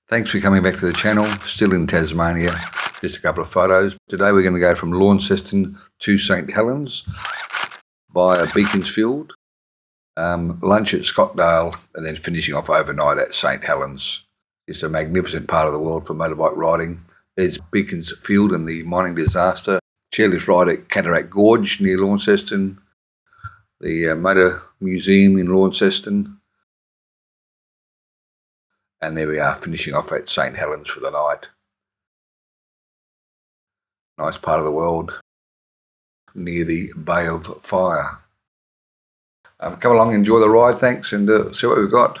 Thanks for coming back to the channel. Still in Tasmania, just a couple of photos. Today we're going to go from Launceston to St Helens via Beaconsfield, lunch at Scottdale, and then finishing off overnight at St Helens. It's a magnificent part of the world for motorbike riding. There's Beaconsfield and the mining disaster, chairlift ride at Cataract Gorge near Launceston, the Motor Museum in Launceston, and there we are, finishing off at St Helens for the night. Nice part of the world, near the Bay of Fire. Come along, enjoy the ride, thanks, and see what we've got.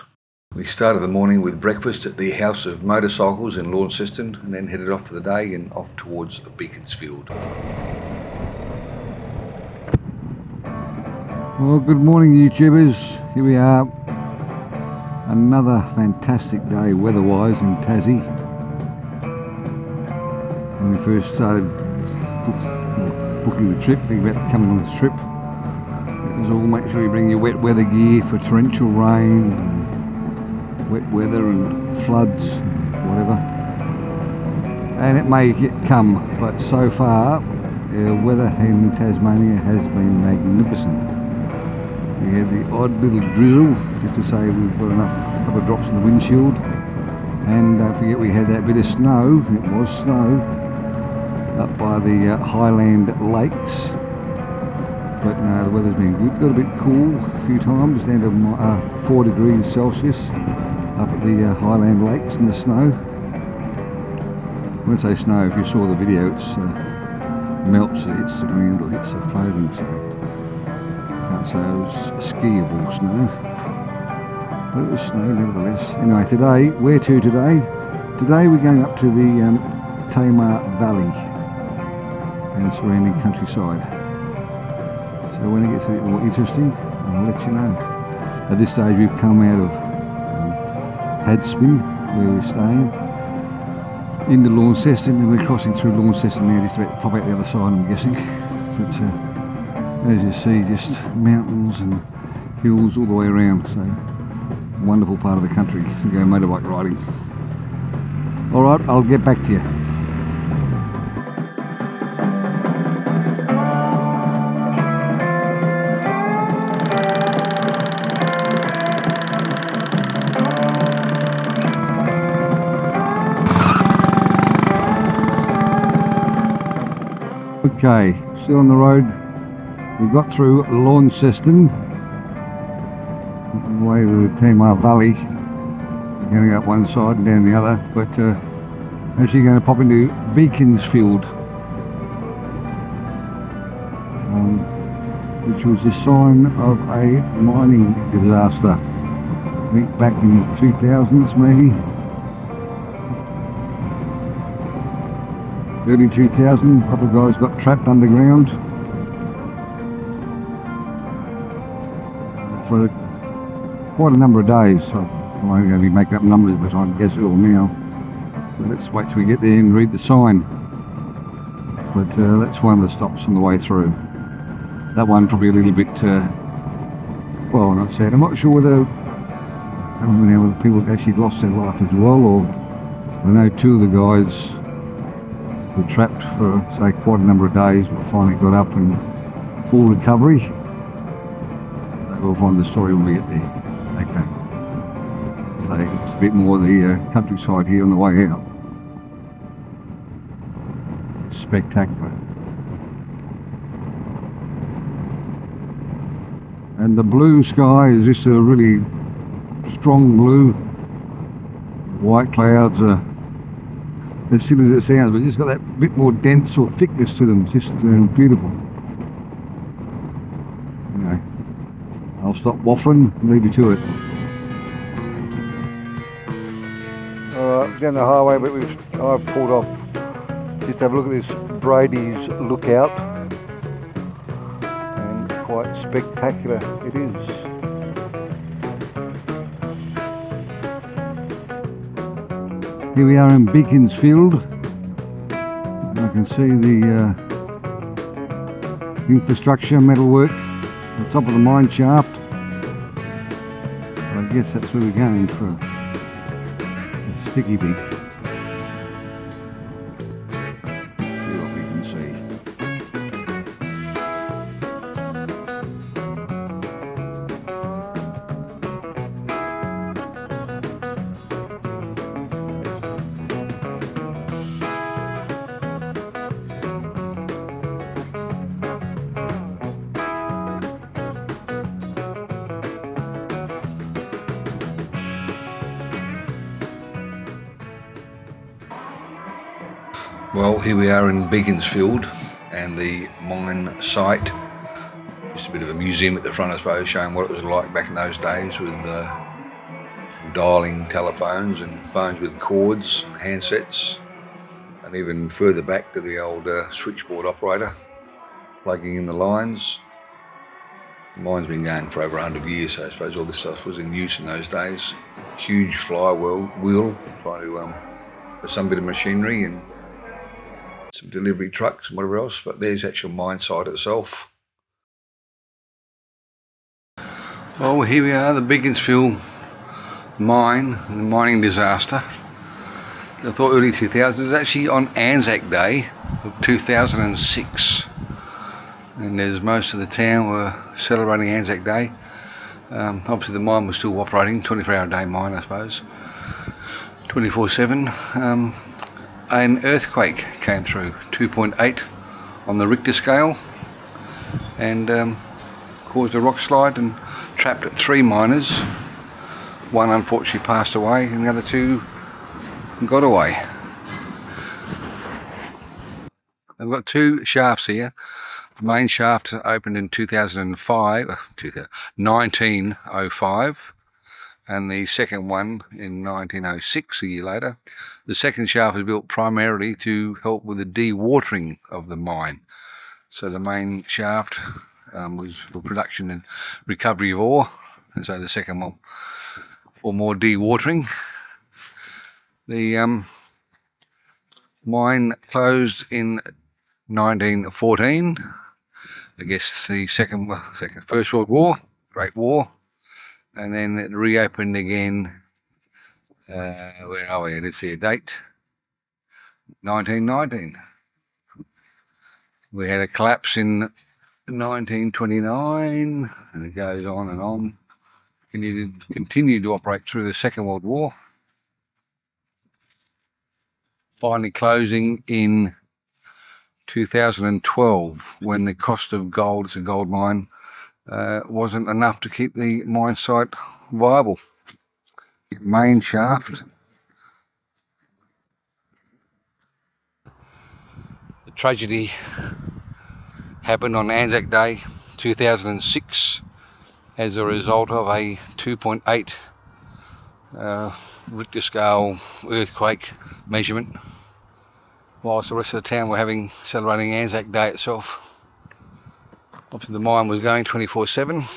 We started the morning with breakfast at the House of Motorcycles in Launceston, and then headed off for the day and off towards Beaconsfield. Well, good morning, YouTubers. Here we are. Another fantastic day weather-wise in Tassie. When we first started booking the trip, thinking about coming on this trip, it was all make sure you bring your wet weather gear for torrential rain, and wet weather and floods and whatever. And it may yet come, but so far the weather in Tasmania has been magnificent. We had the odd little drizzle, just to say we've got enough, couple of drops in the windshield. And don't forget we had that bit of snow, it was snow, up by the Highland Lakes. But no, the weather's been good. Got a bit cool a few times, down to 4 degrees Celsius up at the Highland Lakes in the snow. When I say snow, if you saw the video, it's melts, it hits the ground or hits the clothing, so can't say it was skiable snow, but it was snow nevertheless. Anyway, today, where to today? Today we're going up to the Tamar Valley and surrounding countryside. So when it gets a bit more interesting, I'll let you know. At this stage we've come out of Hadspin, where we're staying, into Launceston, and we're crossing through Launceston now, just about to pop out the other side, I'm guessing. But as you see, just mountains and hills all the way around, so wonderful part of the country to go motorbike riding. Alright, I'll get back to you. Okay, still on the road. We got through Launceston, on the way to the Tamar Valley. We're going to go up one side and down the other, but actually going to pop into Beaconsfield, which was the sign of a mining disaster. I think back in the 2000s maybe. Early 2000, a couple of guys got trapped underground for quite a number of days. So I'm only going to be making up numbers, but I can guess it all now. So let's wait till we get there and read the sign. But that's one of the stops on the way through. That one probably a little bit, well, not sad. I'm not sure whether, I don't know whether people actually lost their life as well, or I know two of the guys were trapped for, say, quite a number of days, but finally got up and full recovery. So we'll find the story when we get there. Okay. So it's a bit more the countryside here on the way out. It's spectacular. And the blue sky is just a really strong blue. White clouds are as silly as it sounds, but just got that bit more dense or thickness to them. Just beautiful. Anyway, I'll stop waffling and leave you to it. Alright, down the highway, but I've pulled off just to have a look at this Brady's Lookout, and quite spectacular it is. Here we are in Beaconsfield. I can see the infrastructure, metalwork, the top of the mine shaft. I guess that's where we're going for a sticky big. See what we can see. Well, here we are in Beaconsfield and the mine site. Just a bit of a museum at the front, I suppose, showing what it was like back in those days with dialing telephones and phones with cords and handsets, and even further back to the old switchboard operator plugging in the lines. The mine's been going for over 100 years, so I suppose all this stuff was in use in those days. Huge flywheel trying to for some bit of machinery and some delivery trucks and whatever else, but there's the actual mine site itself. Well, here we are, the Beaconsfield mine, the mining disaster. I thought early 2000s, it was actually on Anzac Day of 2006, and as most of the town were celebrating Anzac Day. Obviously the mine was still operating, 24-hour day mine, I suppose, 24/7. An earthquake came through, 2.8 on the Richter scale, and caused a rock slide and trapped 3 miners. One unfortunately passed away and the other 2 got away. I've got 2 shafts here. The main shaft opened in 1905, and the second one in 1906, a year later. The second shaft was built primarily to help with the dewatering of the mine. So the main shaft was for production and recovery of ore, and so the second one for more dewatering. The mine closed in 1914. I guess the First World War, Great War. And then it reopened again, where are we? Let's see a date, 1919. We had a collapse in 1929, and it goes on and on. Continued to operate through the Second World War. Finally closing in 2012, when the cost of gold, it's a gold mine, wasn't enough to keep the mine site viable. The main shaft. The tragedy happened on Anzac Day 2006 as a result of a 2.8 Richter scale earthquake measurement, whilst the rest of the town were celebrating Anzac Day itself. Obviously the mine was going 24/7.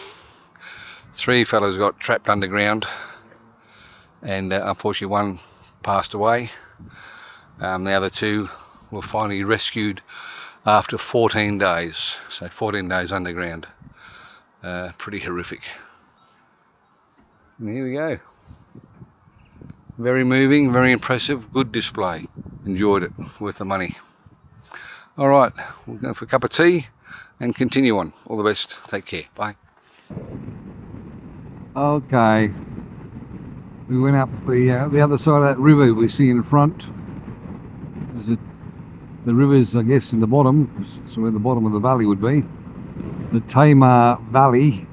3 fellows got trapped underground, and unfortunately one passed away. The other 2 were finally rescued after 14 days. So 14 days underground. Pretty horrific. And here we go. Very moving, very impressive, good display. Enjoyed it, worth the money. Alright, we'll go for a cup of tea and continue on. All the best. Take care. Bye. Okay, we went up the other side of that river we see in front. The river's, I guess, in the bottom, so where the bottom of the valley would be. The Tamar Valley.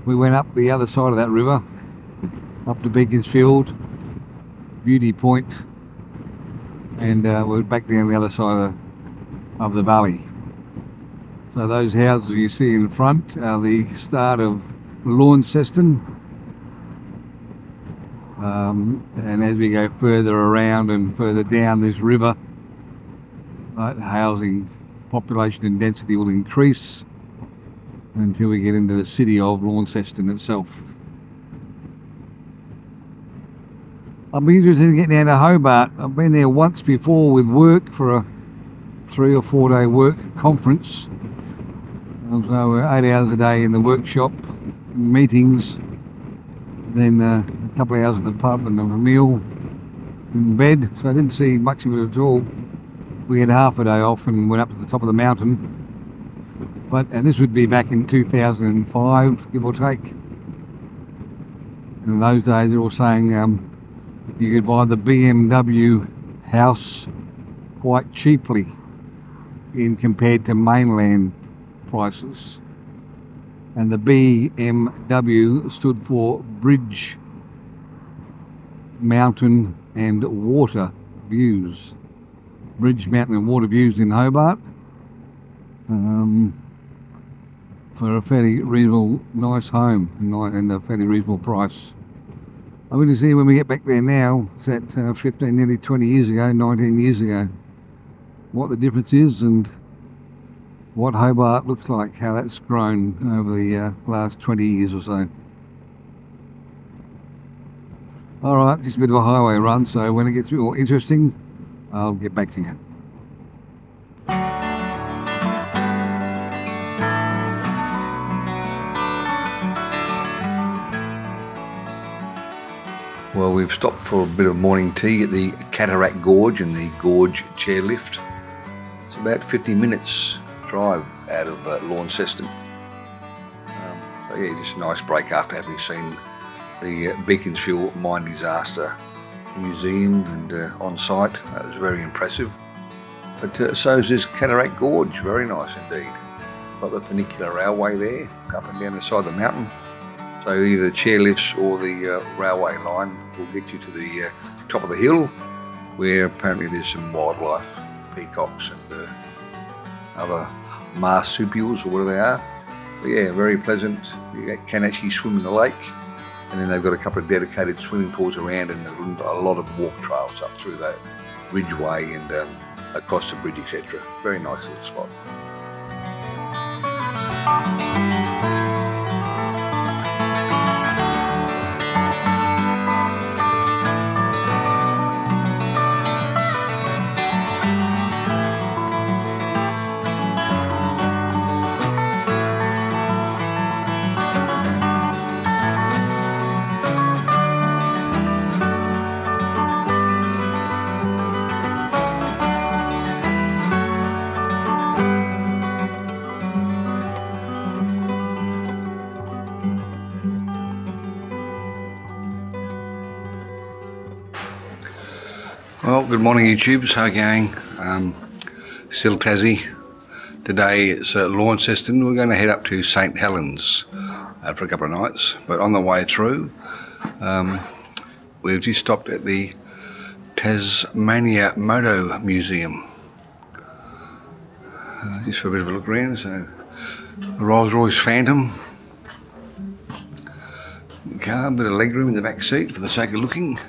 We went up the other side of that river, up to Beaconsfield, Beauty Point, and we're back down the other side of the valley. So those houses you see in front are the start of Launceston, and as we go further around and further down this river, housing population and density will increase until we get into the city of Launceston itself. I'll be interested in getting down to Hobart. I've been there once before with work for a 3 or 4 day work conference. So we're 8 hours a day in the workshop, meetings, then a couple of hours at the pub and a meal, in bed, so I didn't see much of it at all. We had half a day off and went up to the top of the mountain. And this would be back in 2005, give or take. And in those days, they were saying you could buy the BMW house quite cheaply in compared to mainland prices. And the BMW stood for Bridge, Mountain and Water Views. Bridge, Mountain and Water Views in Hobart. For a fairly reasonable, nice home and a fairly reasonable price. I'm going to see when we get back there now, it's at 15, nearly 20 years ago, 19 years ago, what the difference is and what Hobart looks like, how that's grown over the last 20 years or so. Alright, just a bit of a highway run, so when it gets a bit more interesting, I'll get back to you. Well, we've stopped for a bit of morning tea at the Cataract Gorge and the Gorge chairlift. It's about 50 minutes drive out of Launceston. So yeah, just a nice break after having seen the Beaconsfield mine disaster museum and on site. That was very impressive. But so is this Cataract Gorge, very nice indeed. Got the funicular railway there, up and down the side of the mountain. So either the chairlifts or the railway line will get you to the top of the hill, where apparently there's some wildlife, peacocks and other marsupials or whatever they are. But yeah, very pleasant. You can actually swim in the lake, and then they've got a couple of dedicated swimming pools around and a lot of walk trails up through that ridgeway and across the bridge, etc. Very nice little spot. Well, good morning YouTubers, how are you going? Still Tassie. Today it's Launceston. We're going to head up to St Helens for a couple of nights, but on the way through we've just stopped at the Tasmania Moto Museum just for a bit of a look around. So the Rolls Royce Phantom car, a bit of legroom in the back seat for the sake of looking.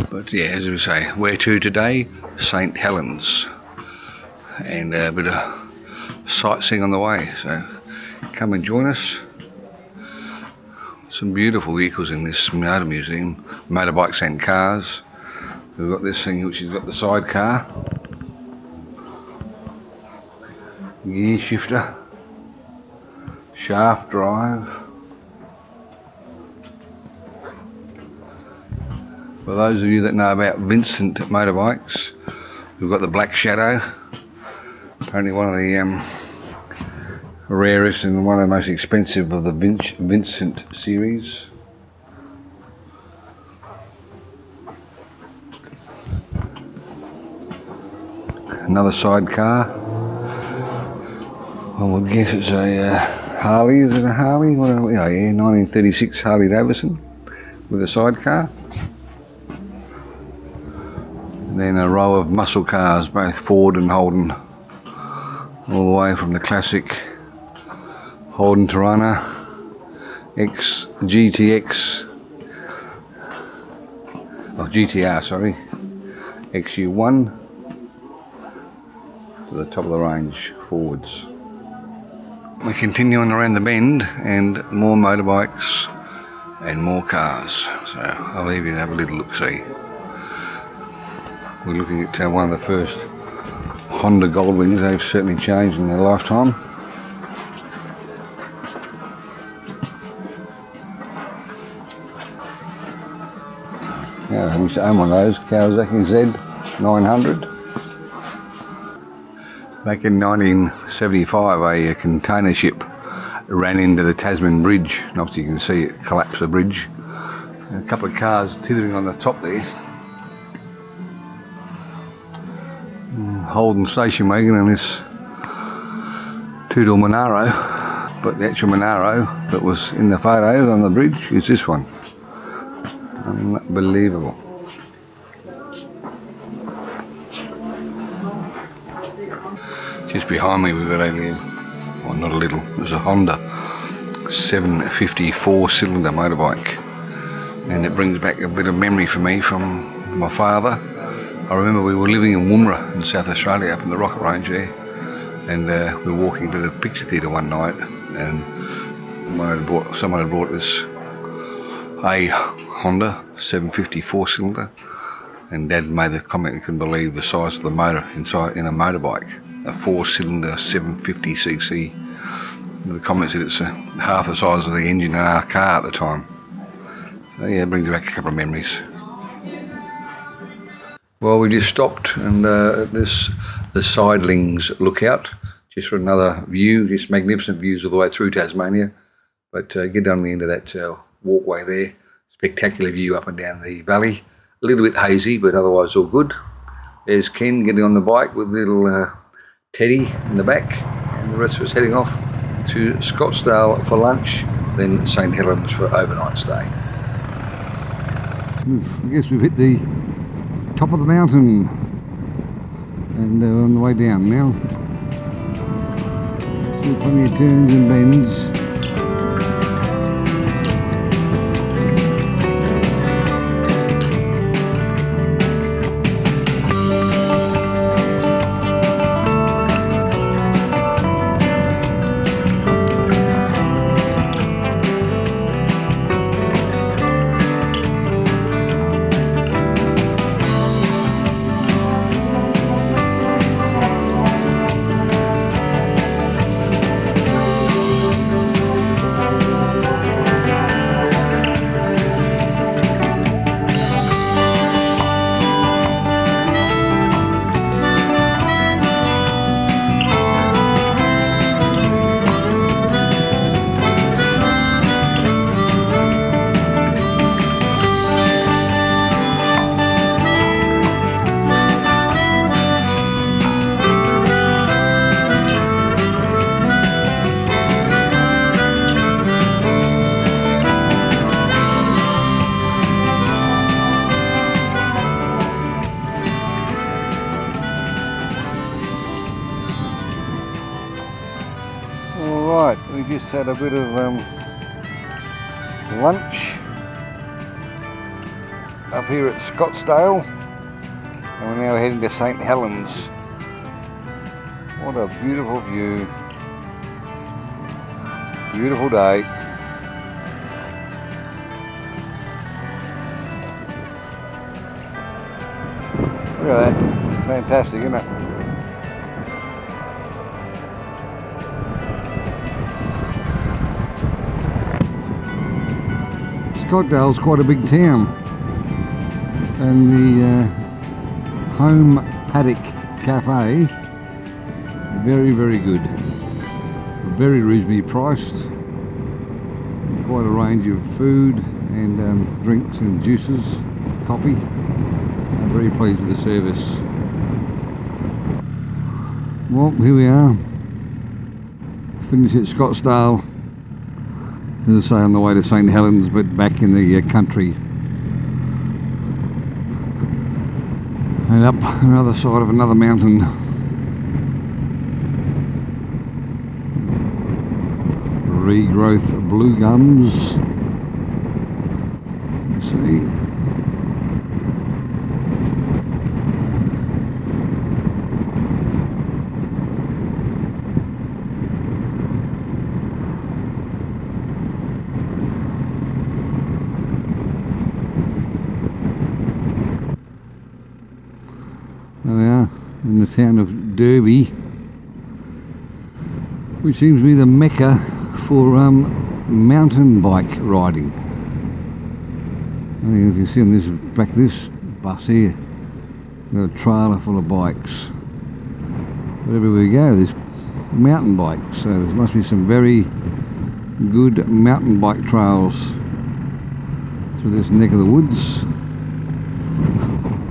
But yeah, as we say, where to today? St Helens, and a bit of sightseeing on the way, so come and join us. Some beautiful vehicles in this motor museum, motorbikes and cars. We've got this thing which has got the sidecar, gear shifter, shaft drive. For those of you that know about Vincent motorbikes, we've got the Black Shadow, apparently one of the rarest and one of the most expensive of the Vincent series. Another sidecar. I would guess it's a Harley. Is it a Harley? What are we? Oh yeah, 1936 Harley Davidson with a sidecar. Then a row of muscle cars, both Ford and Holden, all the way from the classic Holden Torana, GTR, sorry, XU1 to the top of the range Fords. We're continuing around the bend and more motorbikes and more cars, so I'll leave you to have a little look-see. We're looking at one of the first Honda Goldwings, they've certainly changed in their lifetime. Yeah, I used to own one of those, Kawasaki Z900. Back in 1975, a container ship ran into the Tasman Bridge, and obviously you can see it collapse the bridge. And a couple of cars tithering on the top there. Holden station wagon and this two-door Monaro, but the actual Monaro that was in the photos on the bridge is this one. Unbelievable. Just behind me we've got a little, well not a little, it was a Honda 750 4-cylinder motorbike, and it brings back a bit of memory for me from my father. I remember we were living in Woomera in South Australia up in the Rocket Range there, and we were walking to the picture theatre one night, and someone had brought this a Honda 750 4-cylinder, and Dad made the comment he couldn't believe the size of the motor inside in a motorbike, a 4-cylinder 750cc. The comment said it's half the size of the engine in our car at the time. So yeah, it brings back a couple of memories. Well, we just stopped and the Sidelings lookout, just for another view, just magnificent views all the way through Tasmania. But get down the end of that walkway there, spectacular view up and down the valley. A little bit hazy, but otherwise all good. There's Ken getting on the bike with little Teddy in the back, and the rest of us heading off to Scottsdale for lunch, then St Helens for overnight stay. I guess we've hit the top of the mountain and on the way down now. Still plenty of turns and bends. Alright, we just had a bit of lunch up here at Scottsdale, and we're now heading to St Helens. What a beautiful view, beautiful day. Look at that, fantastic, isn't it? Scottsdale's quite a big town, and the Home Paddock Cafe, very, very good, very reasonably priced, quite a range of food and drinks and juices, coffee. I'm very pleased with the service. Well, here we are, finished at Scottsdale. As I say, on the way to St Helens, but back in the country. And up another side of another mountain. Regrowth blue gums. You see. There we are, in the town of Derby, which seems to be the mecca for mountain bike riding. I think if you see on this back of this bus here, got a trailer full of bikes. Wherever we go, there's mountain bikes, so there must be some very good mountain bike trails through this neck of the woods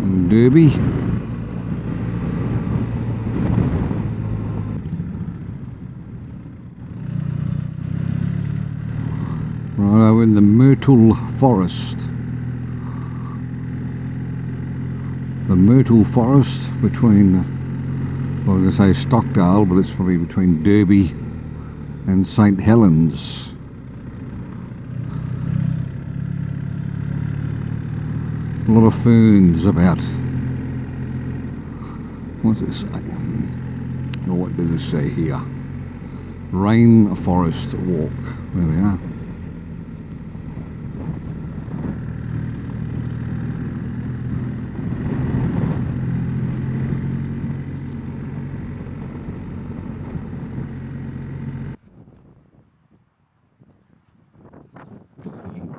in Derby. Right over in the Myrtle Forest. The Myrtle Forest between, well, I was going to say Stockdale, but it's probably between Derby and St Helens. A lot of ferns about. What's it say? Or what does it say here? Rainforest Walk. There we are.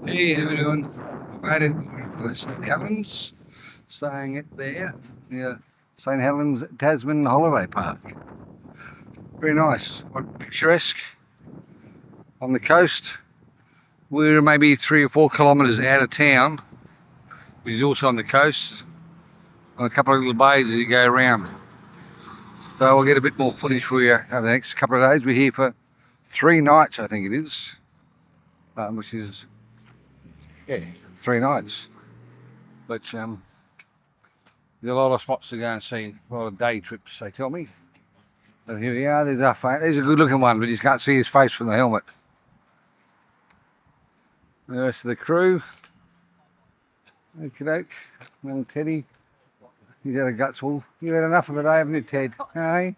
Hey, how we doing? Made it to St Helens, staying it there, near St Helens Tasman Holiday Park. Very nice, quite picturesque. On the coast, we're maybe 3 or 4 kilometres out of town, which is also on the coast, on a couple of little bays as you go around. So I'll get a bit more footage for you over the next couple of days. We're here for 3 nights, I think it is, which is, yeah, 3 nights. But there's a lot of spots to go and see, a lot of day trips, they tell me. So here we are, there's our face. There's a good looking one, but you just can't see his face from the helmet. The rest of the crew. Okie doke, little Teddy. He's had a gutsful. You've had enough of the day, haven't you, Ted? Hey?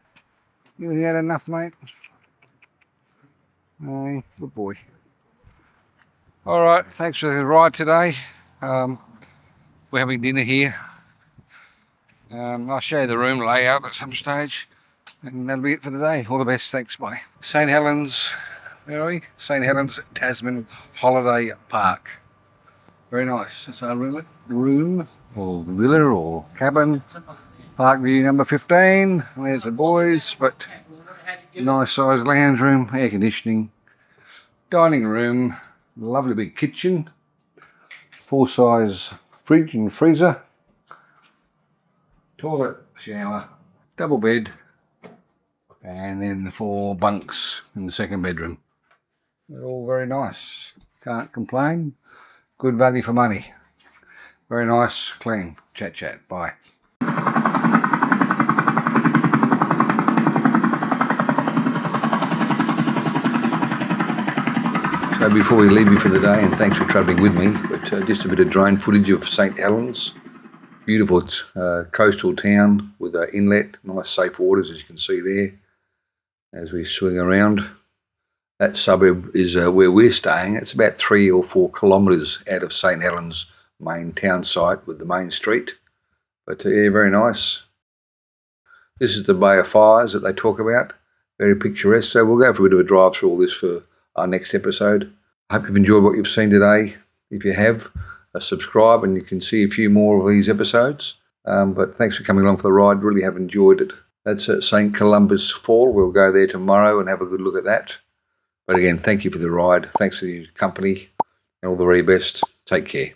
You had enough, mate? Hey, good boy. Alright, thanks for the ride today. We're having dinner here. I'll show you the room layout at some stage. And that'll be it for the day. All the best, thanks, bye. St Helens, where are we? St Helens Tasman Holiday Park. Very nice. That's our room or villa or cabin. Park view number 15. There's the boys, but nice sized lounge room, air conditioning, dining room, lovely big kitchen, 4-size fridge and freezer, toilet, shower, double bed, and then the 4 bunks in the second bedroom. They're all very nice. Can't complain. Good value for money. Very nice, clean. Chat. Bye. So before we leave you for the day, and thanks for travelling with me, but just a bit of drone footage of St Helens. Beautiful coastal town with an inlet, nice safe waters as you can see there as we swing around. That suburb is where we're staying. It's about 3 or 4 kilometres out of St Helens main town site with the main street. But yeah, very nice. This is the Bay of Fires that they talk about. Very picturesque. So we'll go for a bit of a drive through all this for our next episode. I hope you've enjoyed what you've seen today. If you have, subscribe and you can see a few more of these episodes. But thanks for coming along for the ride. Really have enjoyed it. That's at St Columba's Fall. We'll go there tomorrow and have a good look at that. But again, thank you for the ride. Thanks for your company and all the very best. Take care.